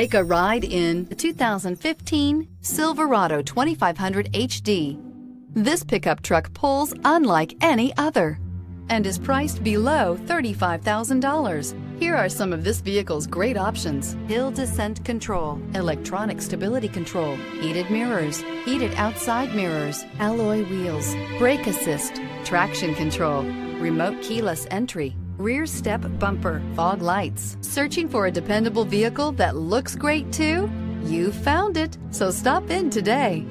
Take a ride in the 2015 Silverado 2500 HD. This pickup truck pulls unlike any other and is priced below $35,000. Here are some of this vehicle's great options: hill descent control, electronic stability control, heated mirrors, heated outside mirrors, alloy wheels, brake assist, traction control, remote keyless entry, rear step bumper, fog lights. Searching for a dependable vehicle that looks great too? You found it, so stop in today.